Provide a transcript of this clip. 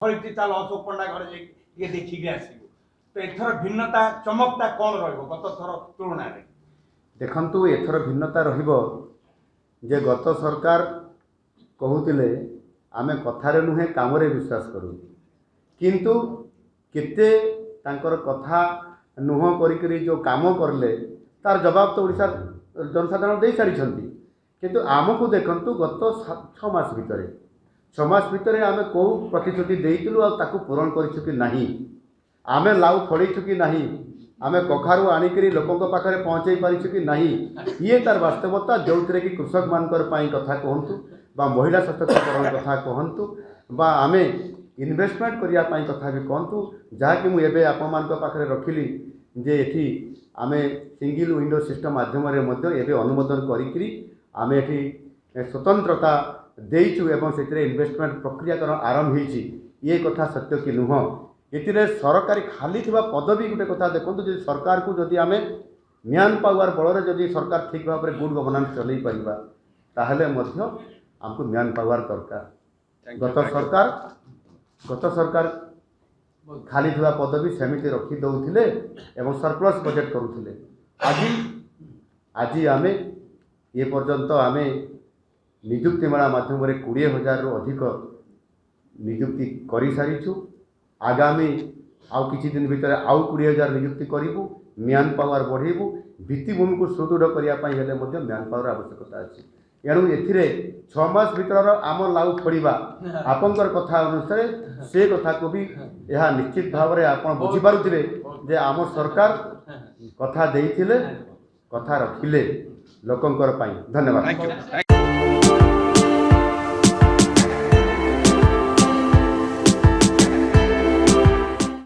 फरी चल अशोक पंडा घर देखिक आसो तो एथर भिन्नता चमकता कौन रत थर तुलना देखु एथर भिन्नता जे गत सरकार कहते आमे कथारे नुहे काम विश्वास करूँ किंतु केते तांकर कथा नुह करी जो काम करले तार जवाब तो ओडिशा जनसाधारण दे सारी किंतु आमको देखंतु गत 6 मास भितर 6 मास भितर आमे को प्रतिश्रुति देइतिलु आ ताकू पूरण करिछु कि नाही आमे लाउ फड़ीछु कि नाही आमे कखारु आनिकरी लोकंक पाखरे पहुँचाई पारिछु कि नाही ये तार वास्तवता जो कि कृषक मानकर पाई कथा कहंतु बा महिला सशक्तिकरण कथा कहंतु बा आमे इन्वेस्टमेंट करिया पाई कथा भी कहंतु जहाँकि मुझे एबे आपण मान पाखरे रखिली जे एठी आमे सिंगल विंडो सिस्टम माध्यम एबे अनुमोदन करी आमे एठी स्वतंत्रता देइछु एवं से इन्वेस्टमेंट प्रक्रियाकरण आरंभ होईछि ये कथा सत्य कि नुह ये सरकारी खाली थिबा पदवी गोटे कथा देखो जो सरकार को जदि आमे म्यान पावर बल जदि सरकार ठीक भाव में गुड गवर्नेंस चलई परिबा ताहले मध्य हमको म्यान पावर दरकार गत सरकार खाली थिबा पदवी सेमिति रखी दउथिले एवं सरप्लस बजेट करुथिले आज आमे ये पर्यंत आमे नियुक्ति मेला माध्यम 20,000 रु अधिक नियुक्ति करि सारिछु आगामी आउ किछि दिन भितर आउ 20,000 नियुक्ति करिबु म्यान पावर बढ़ेबु भित्तिभूमि को सुदृढ़ करिया पई हेले मध्ये म्यान पावर आवश्यकता अछि एणु एथिरे 6 मास भितर आम लाउ फड़िबा आपनकर कथा अनुसार से कथा को भी यह निश्चित भाव में आप बुझी पारुथिले जे आम सरकार कथा देइथिले कथा रखिले लोकंकर पाई। धन्यवाद।